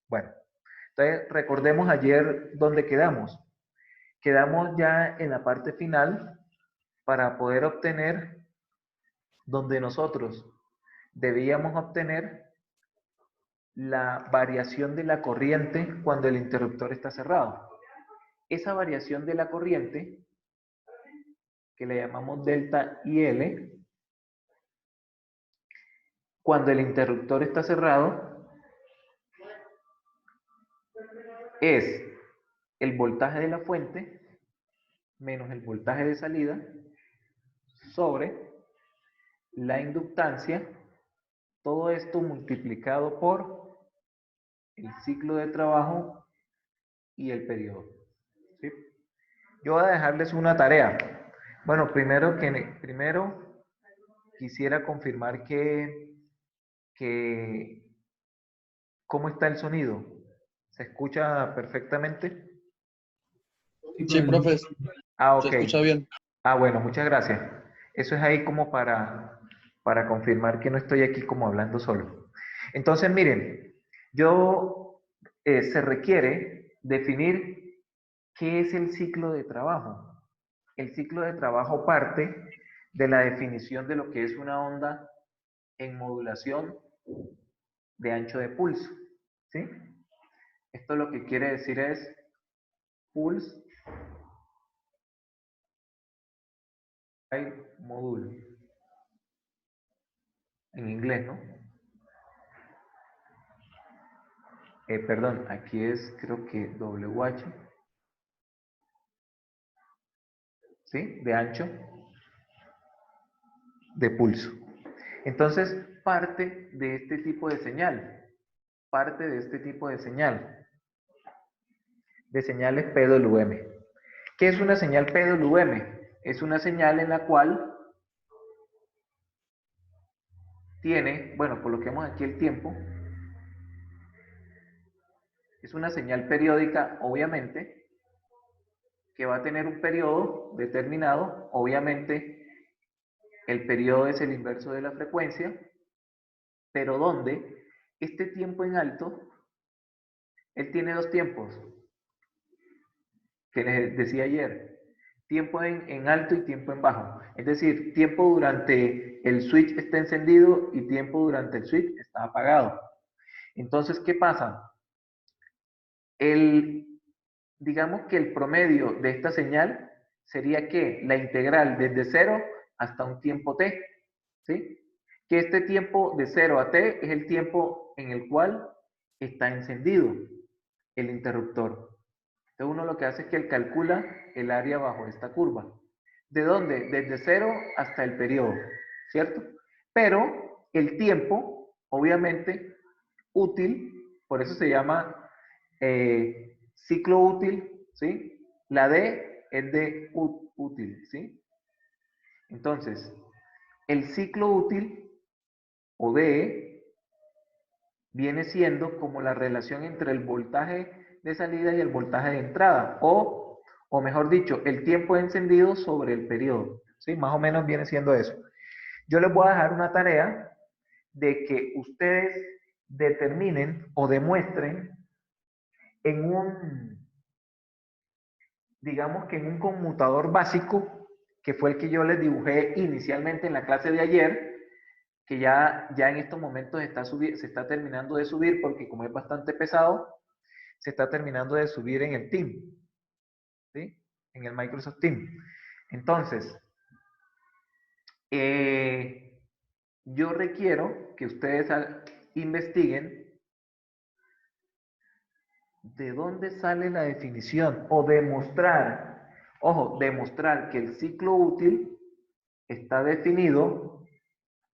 Bueno, entonces recordemos ayer dónde quedamos. Quedamos ya en la parte final para poder obtener donde nosotros debíamos obtener la variación de la corriente cuando el interruptor está cerrado. Esa variación de la corriente, que le llamamos delta IL, cuando el interruptor está cerrado, es el voltaje de la fuente menos el voltaje de salida sobre la inductancia, todo esto multiplicado por el ciclo de trabajo y el periodo. ¿Sí? Yo voy a dejarles una tarea. Bueno, primero quisiera confirmar que ¿cómo está el sonido? ¿Se escucha perfectamente? Sí, profe, Ah, se ok. escucha bien. Ah, bueno, muchas gracias. Eso es ahí como para confirmar que no estoy aquí como hablando solo. Entonces, miren, se requiere definir qué es el ciclo de trabajo. El ciclo de trabajo parte de la definición de lo que es una onda en modulación de ancho de pulso. ¿Sí? Esto lo que quiere decir es pulse by module, en inglés, ¿no? Perdón, aquí es creo que WH, ¿sí? De ancho de pulso. Entonces, parte de este tipo de señal, de señales PWM. ¿Qué es una señal PWM? Es una señal en la cual tiene, bueno, coloquemos aquí el tiempo, es una señal periódica, obviamente, que va a tener un periodo determinado, obviamente el periodo es el inverso de la frecuencia, pero donde este tiempo en alto, él tiene dos tiempos, que les decía ayer, tiempo en alto y tiempo en bajo, es decir, tiempo durante el switch está encendido y tiempo durante el switch está apagado. Entonces, ¿qué pasa? Digamos que el promedio de esta señal sería que la integral desde 0 hasta un tiempo t, ¿sí? Que este tiempo de 0 a t es el tiempo en el cual está encendido el interruptor. Entonces uno lo que hace es que él calcula el área bajo esta curva. ¿De dónde? Desde 0 hasta el periodo, ¿cierto? Pero el tiempo, obviamente, útil, por eso se llama ciclo útil, ¿sí? La D es de útil, ¿sí? Entonces, el ciclo útil, o D, viene siendo como la relación entre el voltaje de salida y el voltaje de entrada, o mejor dicho, el tiempo de encendido sobre el periodo, ¿sí? Más o menos viene siendo eso. Yo les voy a dejar una tarea de que ustedes determinen o demuestren en digamos que en un conmutador básico, que fue el que yo les dibujé inicialmente en la clase de ayer, que ya en estos momentos se está terminando de subir, porque como es bastante pesado, se está terminando de subir en el Team, ¿sí? En el Microsoft Team. Entonces, yo requiero que ustedes investiguen de dónde sale la definición o demostrar, ojo, demostrar que el ciclo útil está definido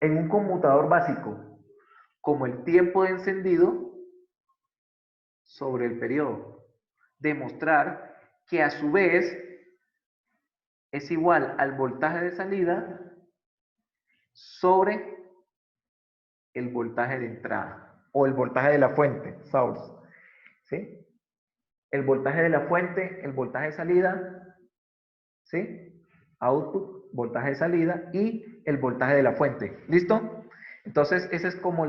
en un conmutador básico como el tiempo de encendido sobre el periodo. Demostrar que a su vez es igual al voltaje de salida sobre el voltaje de entrada o el voltaje de la fuente, source. ¿Sí? El voltaje de la fuente, el voltaje de salida, ¿sí? Output, voltaje de salida y el voltaje de la fuente. ¿Listo? Entonces, esa es como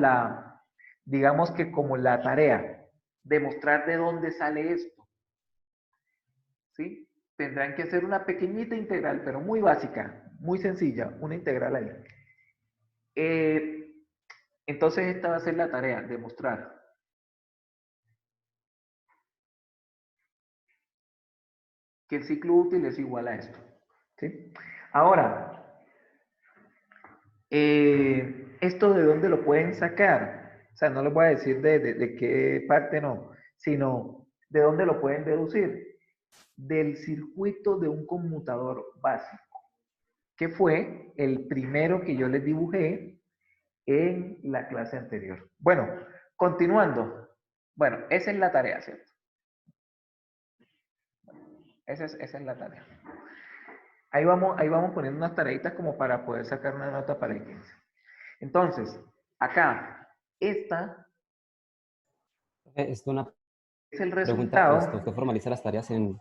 digamos que como la tarea. demostrar de dónde sale esto. ¿Sí? Tendrán que hacer una pequeñita integral, pero muy básica, muy sencilla, una integral ahí. Entonces esta va a ser la tarea, demostrar que el ciclo útil es igual a esto. ¿Sí? Ahora, ¿esto de dónde lo pueden sacar? O sea, no les voy a decir de qué parte no, sino de dónde lo pueden deducir. Del circuito de un conmutador básico, que fue el primero que yo les dibujé en la clase anterior. Bueno, continuando. Bueno, esa es la tarea, ¿cierto? Esa es la tarea. Ahí vamos poniendo unas tareitas como para poder sacar una nota para el 15. Entonces, acá, esta Es una es el pregunta, resultado. ¿usted formaliza las tareas en...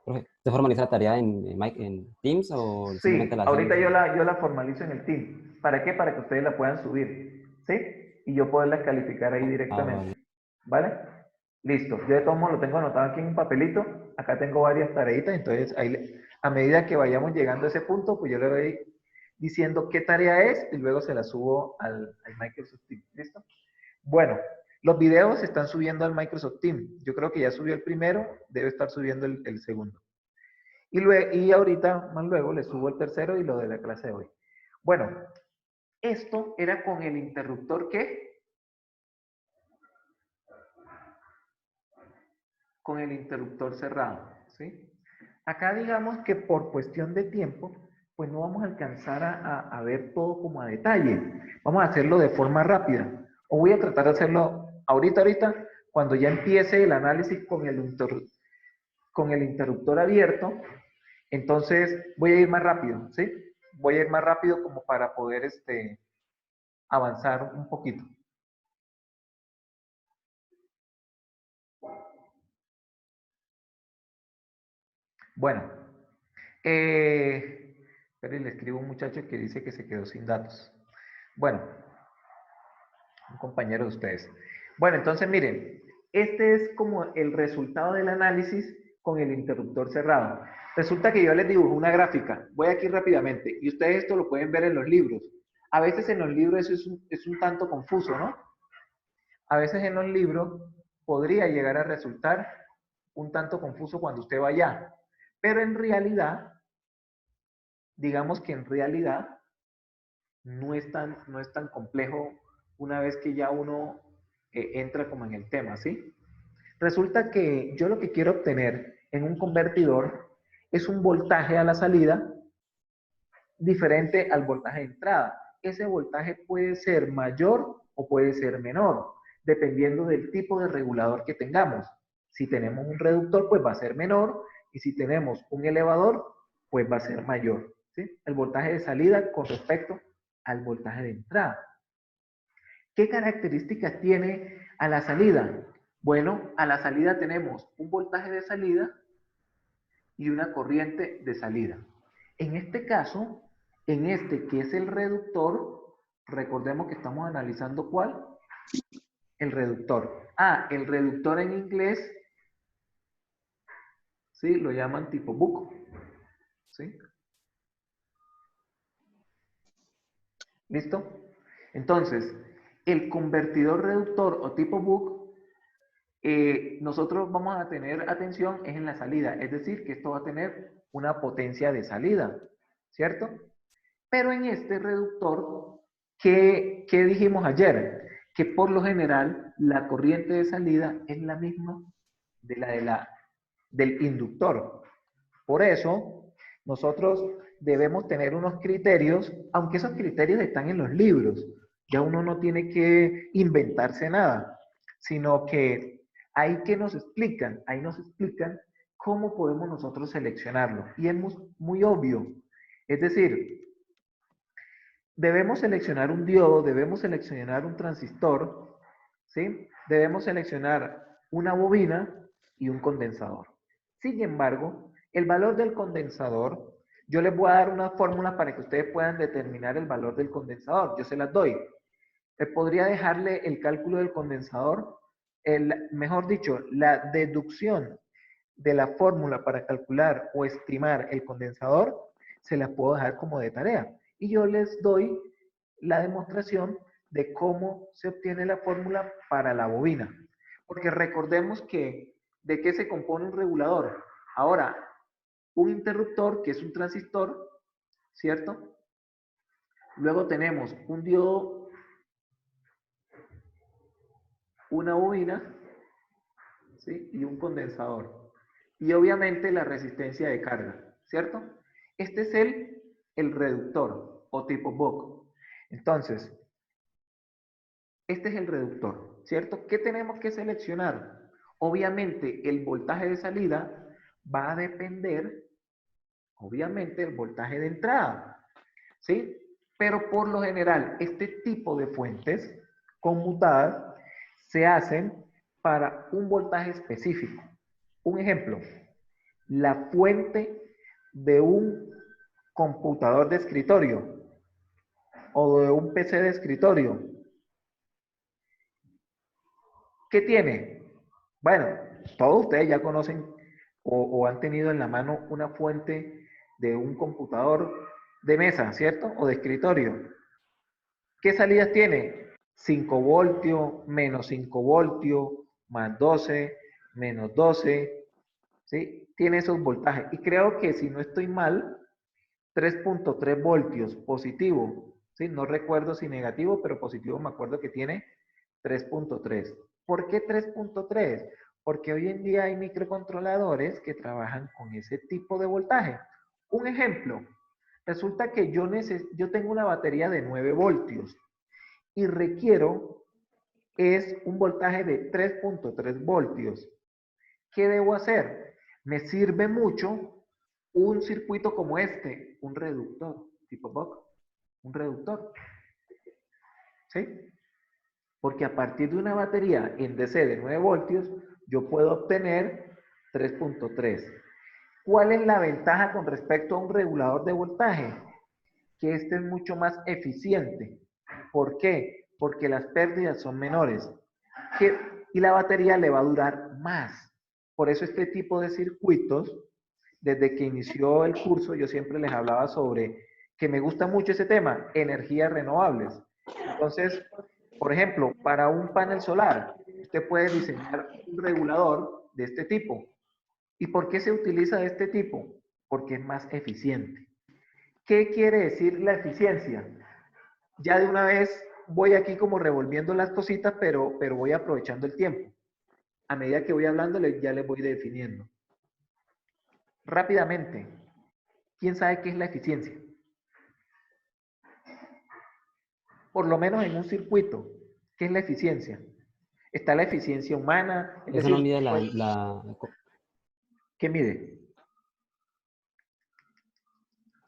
Profe, ¿usted formaliza la tarea en Teams o simplemente Sí, la ahorita hacemos? yo la formalizo en el team. ¿Para qué? Para que ustedes la puedan subir. ¿Sí? Y yo poderla calificar ahí Ah, vale. directamente. ¿Vale? Listo. Yo de todos modos lo tengo anotado aquí en un papelito. Acá tengo varias tareitas. Entonces, ahí, a medida que vayamos llegando a ese punto, pues yo le voy diciendo qué tarea es y luego se la subo al Microsoft Teams. ¿Listo? Bueno, los videos se están subiendo al Microsoft Teams. Yo creo que ya subió el primero, debe estar subiendo el segundo. Y ahorita, más luego, le subo el tercero y lo de la clase de hoy. Bueno, esto era con el interruptor, ¿qué? Con el interruptor cerrado, ¿sí? Acá digamos que por cuestión de tiempo, pues no vamos a alcanzar a ver todo como a detalle. Vamos a hacerlo de forma rápida. O voy a tratar de hacerlo ahorita, cuando ya empiece el análisis con el interruptor abierto. Entonces voy a ir más rápido, ¿sí? Voy a ir más rápido como para poder avanzar un poquito. Bueno, pero le escribo a un muchacho que dice que se quedó sin datos. Bueno, un compañero de ustedes. Bueno, entonces miren, este es como el resultado del análisis con el interruptor cerrado. Resulta que yo les dibujo una gráfica. Voy aquí rápidamente y ustedes esto lo pueden ver en los libros. A veces en los libros eso es un tanto confuso, ¿no? A veces en los libros podría llegar a resultar un tanto confuso cuando usted va allá. Pero en realidad, digamos que en realidad no es tan complejo una vez que ya uno entra como en el tema, ¿sí? Resulta que yo lo que quiero obtener en un convertidor es un voltaje a la salida diferente al voltaje de entrada. Ese voltaje puede ser mayor o puede ser menor, dependiendo del tipo de regulador que tengamos. Si tenemos un reductor, pues va a ser menor, y si tenemos un elevador, pues va a ser mayor, ¿sí? El voltaje de salida con respecto al voltaje de entrada. ¿Qué características tiene a la salida? Bueno, a la salida tenemos un voltaje de salida y una corriente de salida. En este caso, en este que es el reductor, recordemos que estamos analizando ¿cuál? El reductor. Ah, el reductor en inglés, ¿sí? Lo llaman tipo buco, ¿sí? ¿Listo? Entonces, el convertidor reductor o tipo buco, nosotros vamos a tener atención es en la salida, es decir, que esto va a tener una potencia de salida, ¿cierto? Pero en este reductor, ¿qué dijimos ayer? Que por lo general la corriente de salida es la misma de del inductor. Por eso, nosotros debemos tener unos criterios, aunque esos criterios están en los libros. Ya uno no tiene que inventarse nada, sino que ahí nos explican cómo podemos nosotros seleccionarlo. Y es muy obvio. Es decir, debemos seleccionar un diodo, debemos seleccionar un transistor, ¿sí? Debemos seleccionar una bobina y un condensador. Sin embargo, el valor del condensador, yo les voy a dar una fórmula para que ustedes puedan determinar el valor del condensador. Yo se las doy. podría dejarle el cálculo del condensador, mejor dicho, la deducción de la fórmula para calcular o estimar el condensador, se la puedo dejar como de tarea. Y yo les doy la demostración de cómo se obtiene la fórmula para la bobina. Porque recordemos que, ¿de qué se compone un regulador? Ahora, un interruptor, que es un transistor, ¿cierto? Luego tenemos un diodo, una bobina, ¿sí? Y un condensador. Y obviamente la resistencia de carga, ¿cierto? Este es el reductor o tipo Buck. Entonces, este es el reductor, ¿cierto? ¿Qué tenemos que seleccionar? Obviamente el voltaje de salida va a depender, obviamente, del voltaje de entrada, ¿sí? Pero por lo general, este tipo de fuentes conmutadas se hacen para un voltaje específico. Un ejemplo, la fuente de un computador de escritorio o de un PC de escritorio. ¿Qué tiene? Bueno, todos ustedes ya conocen o han tenido en la mano una fuente de un computador de mesa, ¿cierto? O de escritorio. ¿Qué salidas tiene? 5 voltios, menos 5 voltios, más 12, menos 12, ¿sí? Tiene esos voltajes. Y creo que si no estoy mal, 3.3 voltios positivo, ¿sí? No recuerdo si negativo, pero positivo me acuerdo que tiene 3.3. ¿Por qué 3.3? Porque hoy en día hay microcontroladores que trabajan con ese tipo de voltaje. Un ejemplo, resulta que yo tengo una batería de 9 voltios y requiero es un voltaje de 3.3 voltios. ¿Qué debo hacer? Me sirve mucho un circuito como este, un reductor, tipo Buck, un reductor. ¿Sí? Porque a partir de una batería en DC de 9 voltios, yo puedo obtener 3.3. ¿Cuál es la ventaja con respecto a un regulador de voltaje? Que este es mucho más eficiente. ¿Por qué? Porque las pérdidas son menores. Y la batería le va a durar más. Por eso este tipo de circuitos, desde que inició el curso, yo siempre les hablaba sobre que me gusta mucho ese tema, energías renovables. Entonces, por ejemplo, para un panel solar, usted puede diseñar un regulador de este tipo. ¿Y por qué se utiliza de este tipo? Porque es más eficiente. ¿Qué quiere decir la eficiencia? Ya de una vez voy aquí como revolviendo las cositas, pero voy aprovechando el tiempo. A medida que voy hablando, ya les voy definiendo. Rápidamente, ¿quién sabe qué es la eficiencia? Por lo menos en un circuito, ¿qué es la eficiencia? Está la eficiencia humana, es Eso decir, no mide ¿qué mide?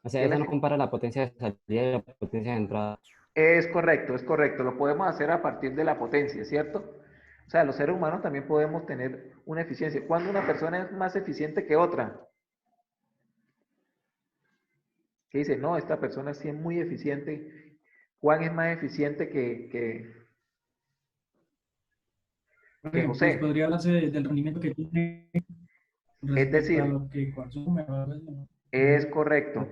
o sea, ¿Qué es eso no compara la potencia de salida y la potencia de entrada. Es correcto. Lo podemos hacer a partir de la potencia, ¿cierto? O sea, los seres humanos también podemos tener una eficiencia. ¿Cuándo una persona es más eficiente que otra? Que dice, no, esta persona sí es muy eficiente. ¿Juan es más eficiente que Pues José? podría hablarse del rendimiento que tiene Es respecto a decir, lo que consume. O algo así, ¿no? es correcto,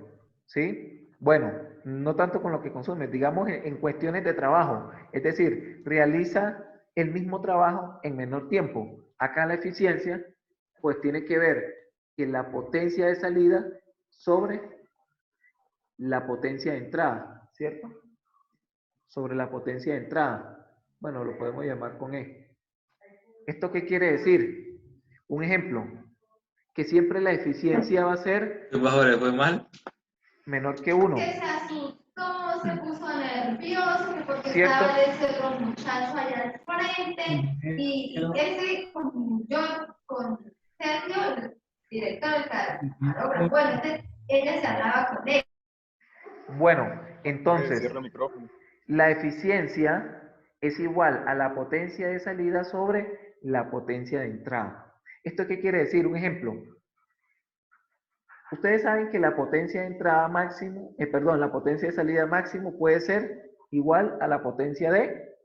¿sí? Bueno, no tanto con lo que consume, digamos en cuestiones de trabajo. Es decir, realiza el mismo trabajo en menor tiempo. Acá la eficiencia, pues tiene que ver en la potencia de salida sobre la potencia de entrada, ¿cierto? Sobre la potencia de entrada. Bueno, lo podemos llamar con E. ¿Esto qué quiere decir? Un ejemplo, que siempre la eficiencia va a ser ¿Qué pasó? ¿Le fue mal? menor que 1. Que se asustó, se puso nervioso, que porque ¿Cierto? estaba ese otro muchacho allá al frente, y ese con Sergio, el director del camarógrafo, bueno, ella se hablaba con él. Bueno, entonces, Cierra el micrófono. la eficiencia es igual a la potencia de salida sobre la potencia de entrada. ¿Esto qué quiere decir? Un ejemplo. Ustedes saben que la potencia de entrada máximo, la potencia de salida máximo puede ser igual a la potencia de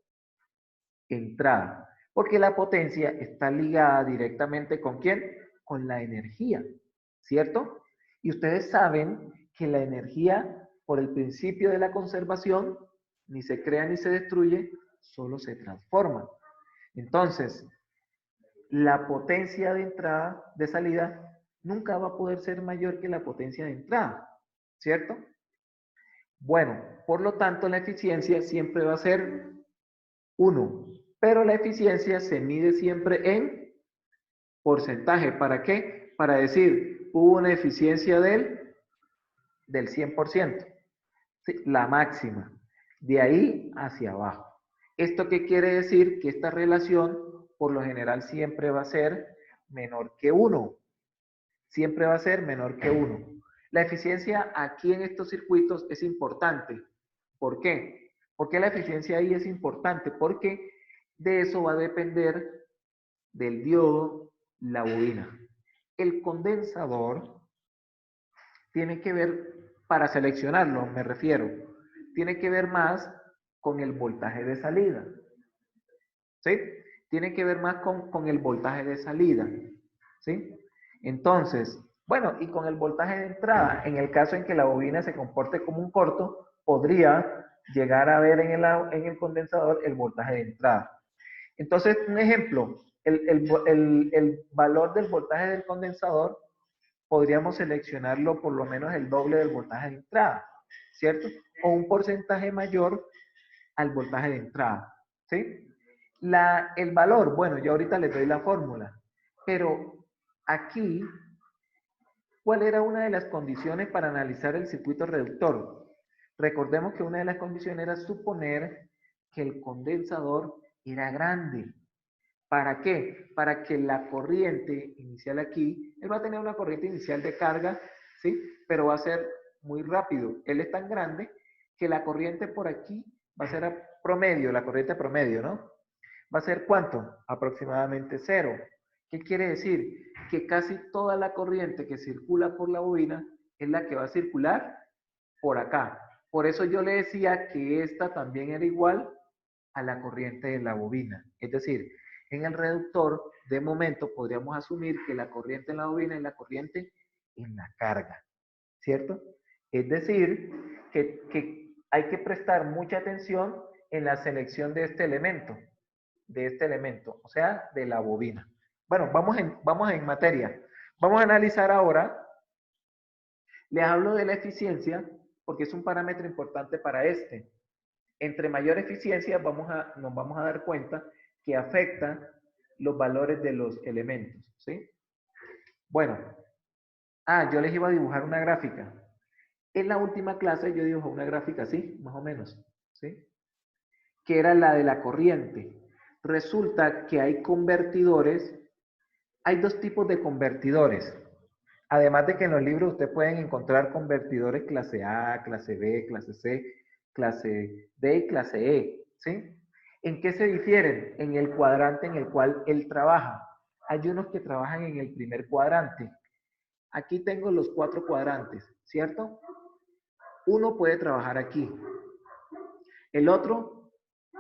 entrada. Porque la potencia está ligada directamente ¿con quién? Con la energía, ¿cierto? Y ustedes saben que la energía, por el principio de la conservación, ni se crea ni se destruye, solo se transforma. Entonces, la potencia de entrada, de salida, nunca va a poder ser mayor que la potencia de entrada, ¿cierto? Bueno, por lo tanto, la eficiencia siempre va a ser 1, pero la eficiencia se mide siempre en porcentaje. ¿Para qué? Para decir, hubo una eficiencia del 100%, ¿sí? La máxima, de ahí hacia abajo. ¿Esto qué quiere decir? Que esta relación, por lo general, siempre va a ser menor que 1. Siempre va a ser menor que 1. La eficiencia aquí en estos circuitos es importante. ¿Por qué? ¿Por qué la eficiencia ahí es importante? Porque de eso va a depender del diodo, la bobina. El condensador tiene que ver, para seleccionarlo me refiero, tiene que ver más con el voltaje de salida. ¿Sí? Tiene que ver más con el voltaje de salida. ¿Sí? Entonces, bueno, y con el voltaje de entrada, en el caso en que la bobina se comporte como un corto, podría llegar a ver en el condensador el voltaje de entrada. Entonces, un ejemplo, el valor del voltaje del condensador podríamos seleccionarlo por lo menos el doble del voltaje de entrada, ¿cierto? O un porcentaje mayor al voltaje de entrada, ¿sí? El valor, bueno, yo ahorita les doy la fórmula, pero aquí, ¿cuál era una de las condiciones para analizar el circuito reductor? Recordemos que una de las condiciones era suponer que el condensador era grande. ¿Para qué? Para que la corriente inicial aquí, él va a tener una corriente inicial de carga, ¿sí? Pero va a ser muy rápido. Él es tan grande que la corriente por aquí va a ser a promedio, la corriente promedio, ¿no? ¿Va a ser cuánto? Aproximadamente 0. ¿Qué quiere decir? Que casi toda la corriente que circula por la bobina es la que va a circular por acá. Por eso yo le decía que esta también era igual a la corriente de la bobina. Es decir, en el reductor, de momento, podríamos asumir que la corriente en la bobina es la corriente en la carga, ¿cierto? Es decir, que hay que prestar mucha atención en la selección de este elemento, o sea, de la bobina. Bueno, vamos en materia. Vamos a analizar ahora, les hablo de la eficiencia, porque es un parámetro importante para este. Entre mayor eficiencia nos vamos a dar cuenta que afecta los valores de los elementos, ¿sí? Bueno, yo les iba a dibujar una gráfica. En la última clase yo dibujé una gráfica así, más o menos, ¿sí? Que era la de la corriente. Resulta que hay convertidores, hay dos tipos de convertidores. Además de que en los libros ustedes pueden encontrar convertidores clase A, clase B, clase C, clase D y clase E, ¿sí? ¿En qué se difieren? En el cuadrante en el cual él trabaja. Hay unos que trabajan en el primer cuadrante. Aquí tengo los 4 cuadrantes, ¿cierto? Uno puede trabajar aquí. El otro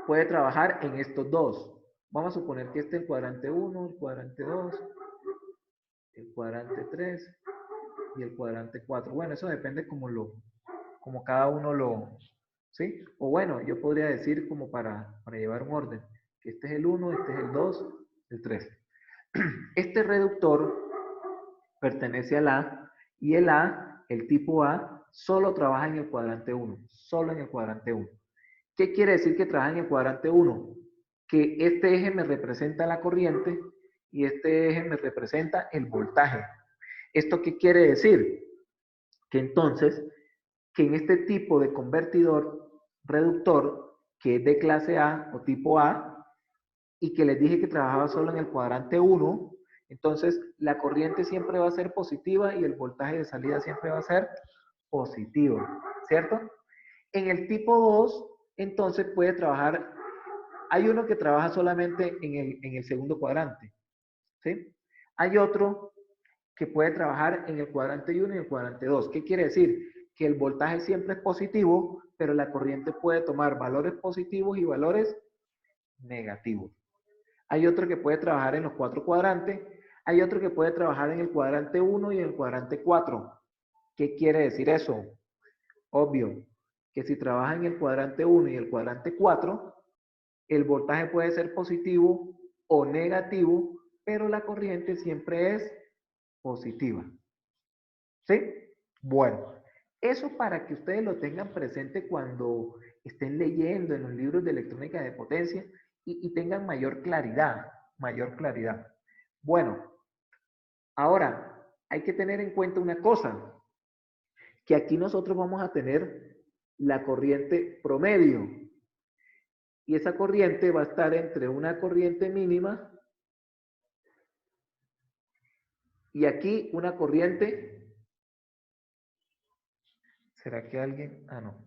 puede trabajar en estos dos. Vamos a suponer que este es el cuadrante 1, el cuadrante 2, el cuadrante 3 y el cuadrante 4. Bueno, eso depende como cada uno lo, ¿sí? O bueno, yo podría decir como para llevar un orden, que este es el 1, este es el 2, el 3. Este reductor pertenece al A y el A, el tipo A, solo trabaja en el cuadrante 1, solo en el cuadrante 1. ¿Qué quiere decir que trabaja en el cuadrante 1? Que este eje me representa la corriente y este eje me representa el voltaje. ¿Esto qué quiere decir? Que entonces, que en este tipo de convertidor reductor, que es de clase A o tipo A, y que les dije que trabajaba solo en el cuadrante 1, entonces la corriente siempre va a ser positiva y el voltaje de salida siempre va a ser positivo, ¿cierto? En el tipo 2, entonces puede trabajar, hay uno que trabaja solamente en el segundo cuadrante, ¿sí? Hay otro que puede trabajar en el cuadrante 1 y el cuadrante 2. ¿Qué quiere decir? Que el voltaje siempre es positivo, pero la corriente puede tomar valores positivos y valores negativo. Hay otro que puede trabajar en los 4 cuadrantes, hay otro que puede trabajar en el cuadrante 1 y en el cuadrante 4. ¿Qué quiere decir eso? Obvio, que si trabaja en el cuadrante 1 y el cuadrante 4, el voltaje puede ser positivo o negativo, pero la corriente siempre es positiva. ¿Sí? Bueno, eso para que ustedes lo tengan presente cuando estén leyendo en los libros de electrónica de potencia y tengan mayor claridad, mayor claridad. Bueno, ahora hay que tener en cuenta una cosa, que aquí nosotros vamos a tener la corriente promedio. Y esa corriente va a estar entre una corriente mínima y aquí una corriente. ¿Será que alguien? Ah, no.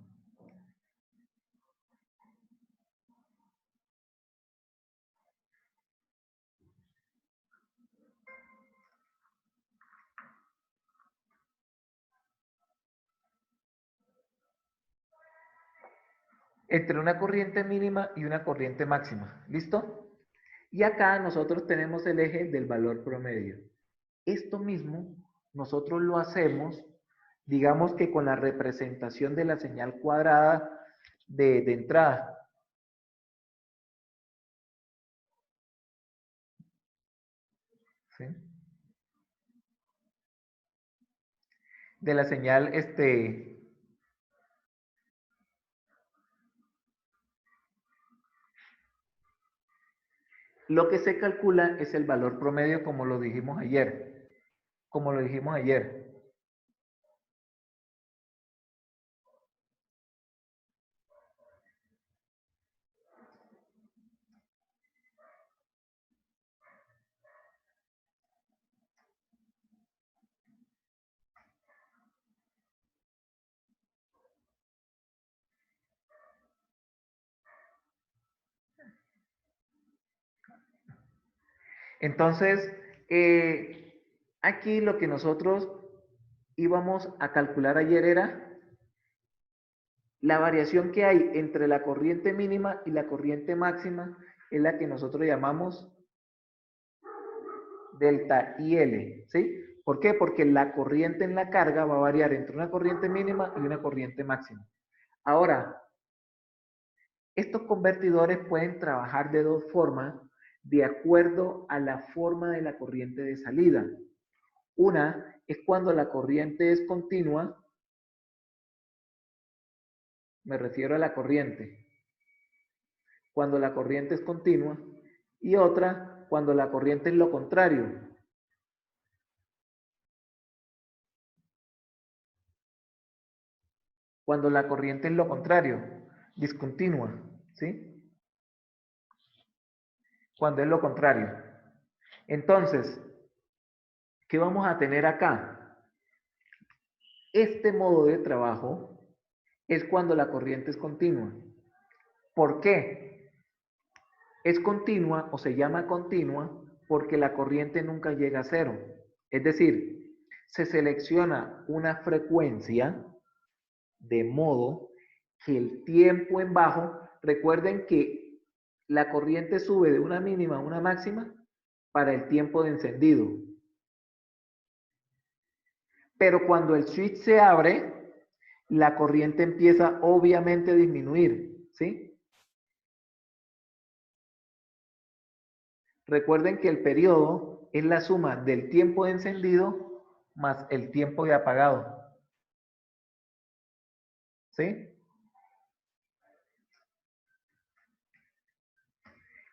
Entre una corriente mínima y una corriente máxima. ¿Listo? Y acá nosotros tenemos el eje del valor promedio. Esto mismo nosotros lo hacemos, digamos que con la representación de la señal cuadrada de entrada. ¿Sí? De la señal, lo que se calcula es el valor promedio como lo dijimos ayer. Como lo dijimos ayer. Entonces, aquí lo que nosotros íbamos a calcular ayer era la variación que hay entre la corriente mínima y la corriente máxima, es la que nosotros llamamos delta IL, ¿sí? ¿Por qué? Porque la corriente en la carga va a variar entre una corriente mínima y una corriente máxima. Ahora, estos convertidores pueden trabajar de dos formas de acuerdo a la forma de la corriente de salida. Una es cuando la corriente es continua, me refiero a la corriente, cuando la corriente es continua, y otra cuando la corriente es lo contrario. Cuando la corriente es lo contrario, discontinua, ¿sí? Cuando es lo contrario. Entonces, ¿qué vamos a tener acá? Este modo de trabajo es cuando la corriente es continua. ¿Por qué? Es continua o se llama continua porque la corriente nunca llega a cero. Es decir, se selecciona una frecuencia de modo que el tiempo en bajo, recuerden que la corriente sube de una mínima a una máxima para el tiempo de encendido. Pero cuando el switch se abre, la corriente empieza obviamente a disminuir, ¿sí? Recuerden que el periodo es la suma del tiempo de encendido más el tiempo de apagado. ¿Sí?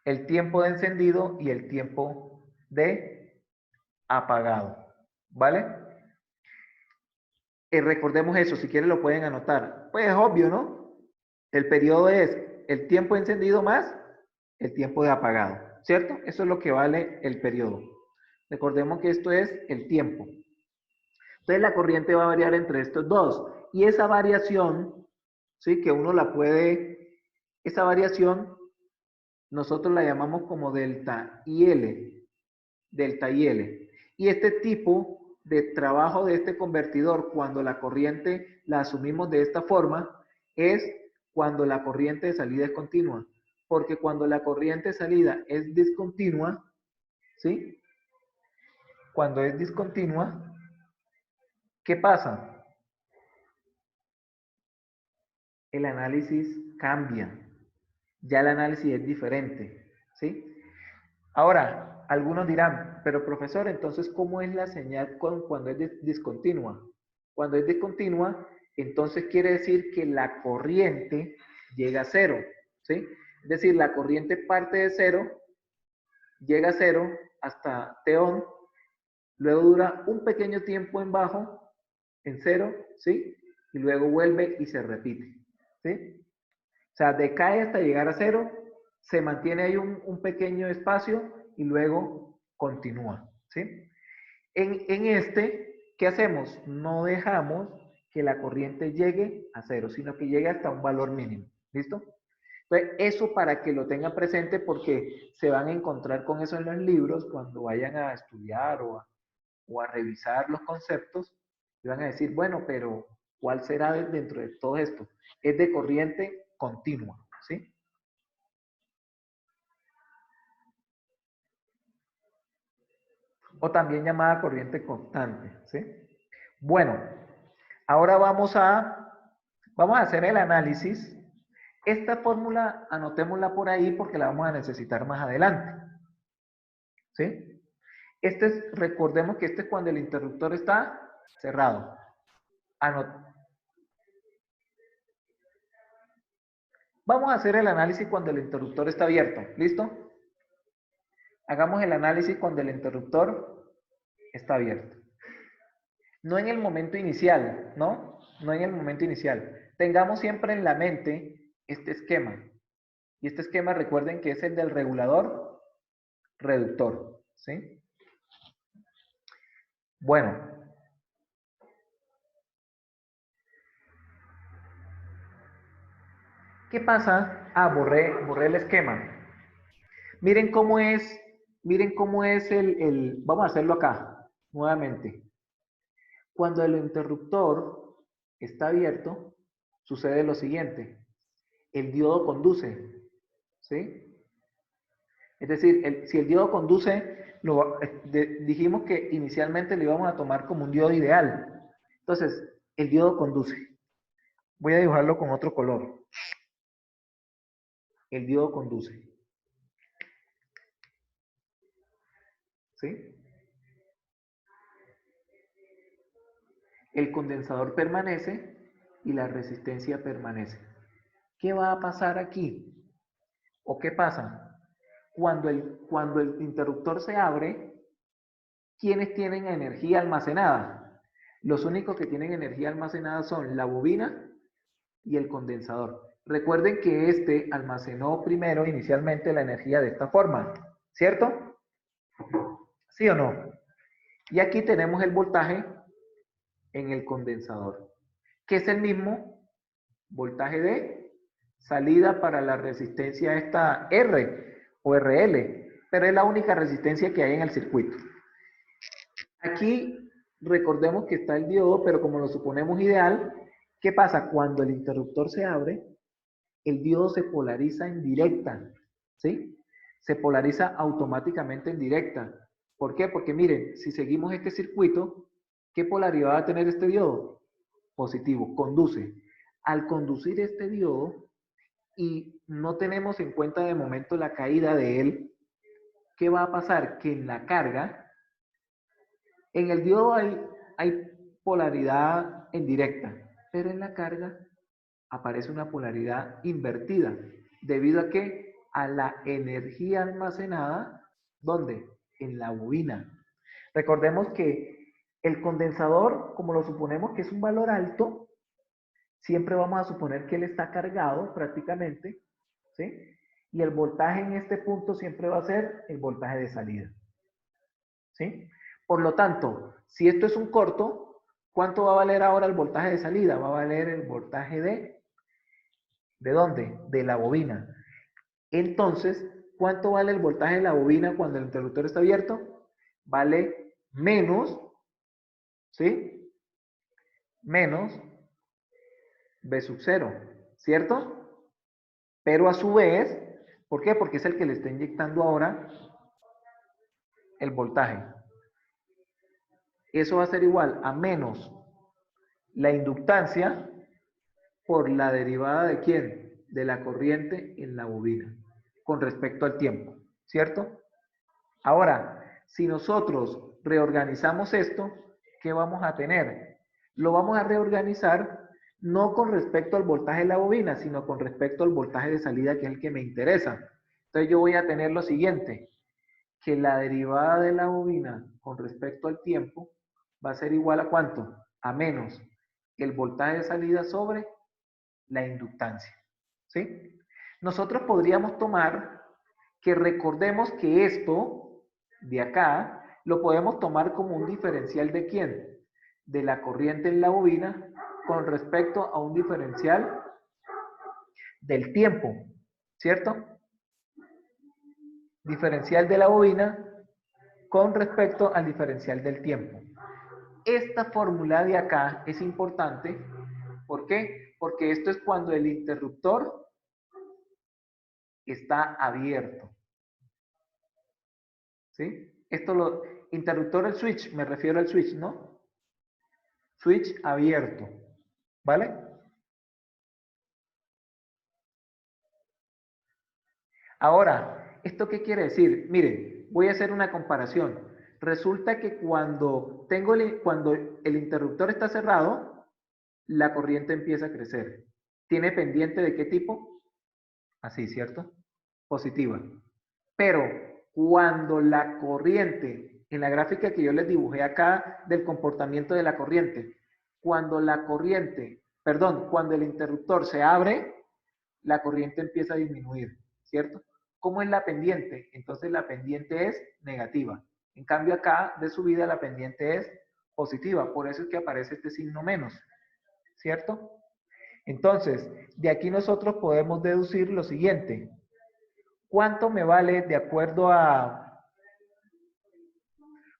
El tiempo de encendido y el tiempo de apagado. ¿Vale? Recordemos eso, si quieren lo pueden anotar. Pues es obvio, ¿no? El periodo es el tiempo de encendido más el tiempo de apagado, ¿cierto? Eso es lo que vale el periodo. Recordemos que esto es el tiempo. Entonces la corriente va a variar entre estos dos. Y esa variación, ¿sí? Que uno la puede, esa variación nosotros la llamamos como delta IL. Delta IL. Y este tipo de trabajo de este convertidor, cuando la corriente la asumimos de esta forma, es cuando la corriente de salida es continua. Porque cuando la corriente salida es discontinua, ¿sí? Cuando es discontinua, ¿qué pasa? El análisis cambia. Ya el análisis es diferente, ¿sí? Ahora, algunos dirán, pero profesor, entonces, ¿cómo es la señal cuando es discontinua? Cuando es discontinua, entonces quiere decir que la corriente llega a cero, ¿sí? Es decir, la corriente parte de cero, llega a cero hasta T-on, luego dura un pequeño tiempo en bajo, en cero, ¿sí? Y luego vuelve y se repite, ¿sí? O sea, decae hasta llegar a cero, se mantiene ahí un pequeño espacio y luego continúa, ¿sí? En este, ¿qué hacemos? No dejamos que la corriente llegue a cero, sino que llegue hasta un valor mínimo, ¿listo? Entonces, eso para que lo tengan presente porque se van a encontrar con eso en los libros cuando vayan a estudiar o a revisar los conceptos y van a decir, bueno, pero ¿cuál será dentro de todo esto? Es de corriente continua, ¿sí? O también llamada corriente constante, ¿sí? Bueno, ahora vamos a hacer el análisis. Esta fórmula anotémosla por ahí porque la vamos a necesitar más adelante, ¿sí? Recordemos que este es cuando el interruptor está cerrado. Vamos a hacer el análisis cuando el interruptor está abierto, ¿listo? Hagamos el análisis cuando el interruptor está abierto. No en el momento inicial, ¿no? No en el momento inicial. Tengamos siempre en la mente este esquema. Y este esquema, recuerden que es el del regulador reductor, ¿sí? Bueno. ¿Qué pasa? Ah, borré el esquema. Miren cómo es vamos a hacerlo acá, nuevamente. Cuando el interruptor está abierto, sucede lo siguiente. El diodo conduce, ¿sí? Es decir, si el diodo conduce, dijimos que inicialmente lo íbamos a tomar como un diodo ideal. Entonces, el diodo conduce. Voy a dibujarlo con otro color. El diodo conduce. ¿Sí? El condensador permanece y la resistencia permanece. ¿Qué va a pasar aquí? ¿O qué pasa? Cuando el interruptor se abre, ¿quiénes tienen energía almacenada? Los únicos que tienen energía almacenada son la bobina y el condensador. Recuerden que este almacenó primero inicialmente la energía de esta forma, ¿cierto? ¿Sí o no? Y aquí tenemos el voltaje en el condensador, que es el mismo voltaje de salida para la resistencia esta R o RL, pero es la única resistencia que hay en el circuito. Aquí recordemos que está el diodo, pero como lo suponemos ideal, ¿qué pasa? Cuando el interruptor se abre, el diodo se polariza en directa, ¿sí? Se polariza automáticamente en directa. ¿Por qué? Porque miren, si seguimos este circuito, ¿qué polaridad va a tener este diodo? Positivo, conduce. Al conducir este diodo, y no tenemos en cuenta de momento la caída de él, ¿qué va a pasar? Que en la carga, en el diodo hay polaridad en directa, pero en la carga aparece una polaridad invertida. ¿Debido a qué? A la energía almacenada, ¿dónde? En la bobina. Recordemos que el condensador, como lo suponemos que es un valor alto, siempre vamos a suponer que él está cargado prácticamente, ¿sí? Y el voltaje en este punto siempre va a ser el voltaje de salida, ¿sí? Por lo tanto, si esto es un corto, ¿cuánto va a valer ahora el voltaje de salida? Va a valer el voltaje ¿de dónde? De la bobina. Entonces, ¿cuánto vale el voltaje de la bobina cuando el interruptor está abierto? Vale menos, ¿sí? Menos B sub 0, ¿cierto? Pero a su vez, ¿Por qué? Porque es el que le está inyectando ahora el voltaje. Eso va a ser igual a menos la inductancia por la derivada de ¿quién? De la corriente en la bobina, con respecto al tiempo, ¿cierto? Ahora, si nosotros reorganizamos esto, ¿qué vamos a tener? Lo vamos a reorganizar no con respecto al voltaje de la bobina, sino con respecto al voltaje de salida, que es el que me interesa. Entonces yo voy a tener lo siguiente, que la derivada de la bobina con respecto al tiempo va a ser igual a ¿cuánto? A menos el voltaje de salida sobre la inductancia, ¿sí? Nosotros podríamos tomar que recordemos que esto de acá lo podemos tomar como un diferencial de ¿quién? De la corriente en la bobina con respecto a un diferencial del tiempo, ¿cierto? Diferencial de la bobina con respecto al diferencial del tiempo. Esta fórmula de acá es importante. ¿Por qué? Porque esto es cuando el interruptor está abierto. ¿Sí? Interruptor, el switch, me refiero al switch, ¿no? Switch abierto. ¿Vale? Ahora, ¿esto qué quiere decir? Miren, voy a hacer una comparación. Resulta que cuando el interruptor está cerrado, la corriente empieza a crecer. ¿Tiene pendiente de qué tipo? Así, ¿cierto? Positiva. Pero cuando la corriente, en la gráfica que yo les dibujé acá del comportamiento de la corriente, cuando el interruptor se abre, la corriente empieza a disminuir, ¿cierto? ¿Cómo es la pendiente? Entonces la pendiente es negativa. En cambio acá de subida la pendiente es positiva, por eso es que aparece este signo menos, ¿cierto? Entonces, de aquí nosotros podemos deducir lo siguiente. ¿Cuánto me vale de acuerdo a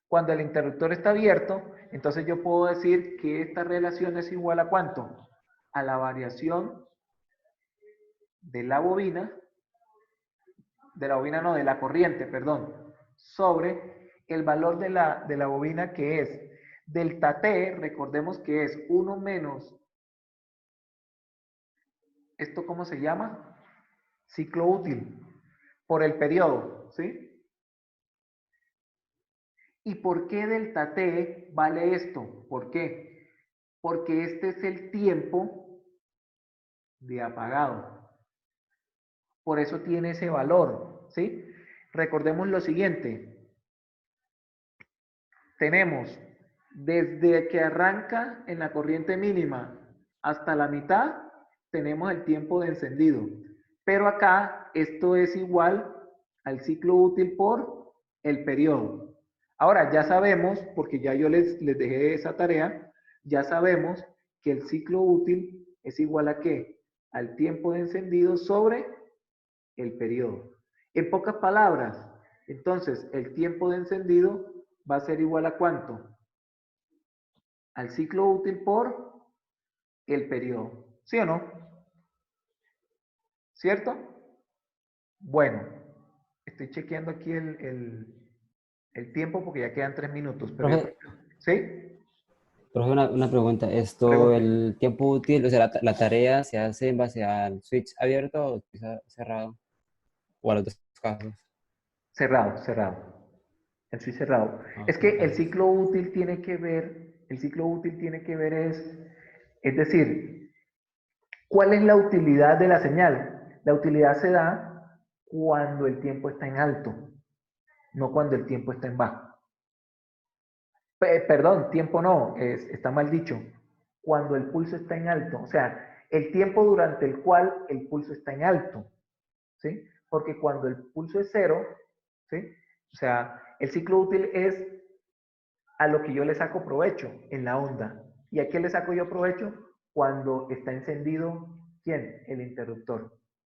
cuando el interruptor está abierto? Entonces yo puedo decir que esta relación es igual a ¿cuánto? A la variación de la bobina, de la corriente, perdón, sobre el valor de la bobina, que es delta T, recordemos que es 1 menos, ¿esto cómo se llama? Ciclo útil, por el periodo, ¿sí? ¿Y por qué delta T vale esto? ¿Por qué? Porque este es el tiempo de apagado. Por eso tiene ese valor, ¿sí? Recordemos lo siguiente. Tenemos desde que arranca en la corriente mínima hasta la mitad, tenemos el tiempo de encendido. Pero acá esto es igual al ciclo útil por el periodo. Ahora ya sabemos, porque ya yo les dejé esa tarea, ya sabemos que el ciclo útil es igual a ¿qué? Al tiempo de encendido sobre el periodo. En pocas palabras, entonces el tiempo de encendido va a ser igual a ¿cuánto? Al ciclo útil por el periodo. ¿Sí o no? ¿Cierto? Bueno, estoy chequeando aquí el tiempo porque ya quedan 3 minutos. Pero Profe, ¿sí? profe, una pregunta. Pregunte. El tiempo útil, o sea, la tarea se hace en base al switch abierto o cerrado, o a los dos casos. Cerrado, cerrado. El switch cerrado. Ah, Es ok, que el gracias. ciclo útil tiene que ver, es decir, ¿cuál es la utilidad de la señal? La utilidad se da cuando el tiempo está en alto, no cuando el tiempo está en bajo. Perdón, tiempo no, está mal dicho. Cuando el pulso está en alto, o sea, el tiempo durante el cual el pulso está en alto, ¿sí? Porque cuando el pulso es cero, ¿sí? O sea, el ciclo útil es a lo que yo le saco provecho en la onda. ¿Y a qué le saco yo provecho? Cuando está encendido, ¿quién? El interruptor,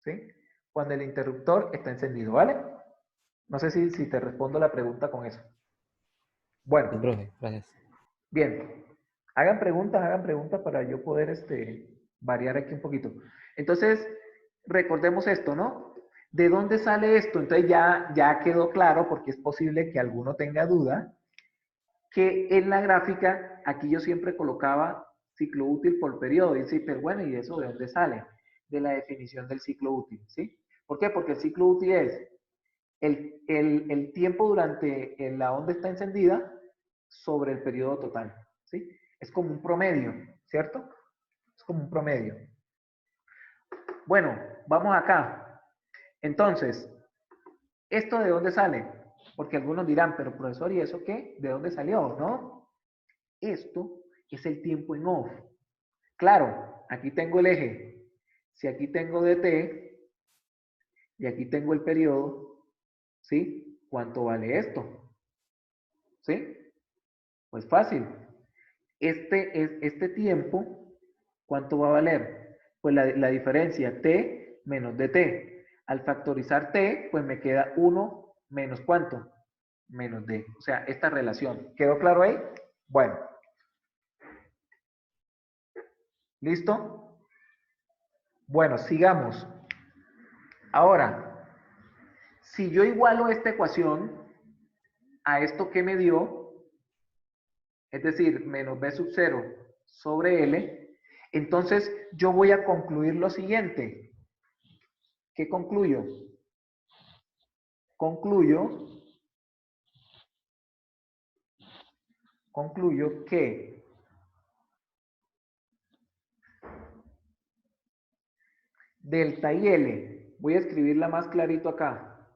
¿sí? Cuando el interruptor está encendido, ¿vale? No sé si te respondo la pregunta con eso. Bueno, Sí, profe, gracias. bien. Hagan preguntas para yo poder variar aquí un poquito. Entonces, recordemos esto, ¿no? ¿De dónde sale esto? Entonces ya quedó claro, porque es posible que alguno tenga duda, que en la gráfica, aquí yo siempre colocaba ciclo útil por periodo. Y dice, pero bueno, ¿y eso de dónde sale? De la definición del ciclo útil, ¿sí? ¿Por qué? Porque el ciclo útil es el tiempo durante la onda está encendida sobre el periodo total, ¿sí? Es como un promedio, ¿cierto? Es como un promedio. Bueno, vamos acá. Entonces, ¿esto de dónde sale? Porque algunos dirán, pero profesor, ¿y eso qué? ¿De dónde salió? ¿No? Esto es el tiempo en off. Claro, aquí tengo el eje. Si aquí tengo dt y aquí tengo el periodo, ¿sí? ¿Cuánto vale esto? ¿Sí? Pues fácil. Este tiempo, ¿cuánto va a valer? Pues la diferencia t menos dt. Al factorizar t, pues me queda 1 menos ¿cuánto? Menos d. O sea, esta relación. ¿Quedó claro ahí? Bueno. ¿Listo? Bueno, sigamos. Ahora, si yo igualo esta ecuación a esto que me dio, es decir, menos b sub 0 sobre L, entonces yo voy a concluir lo siguiente. ¿Qué concluyo? Concluyo que delta y L, voy a escribirla más clarito acá,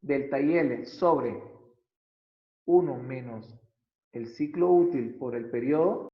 delta y L sobre 1 menos el ciclo útil por el periodo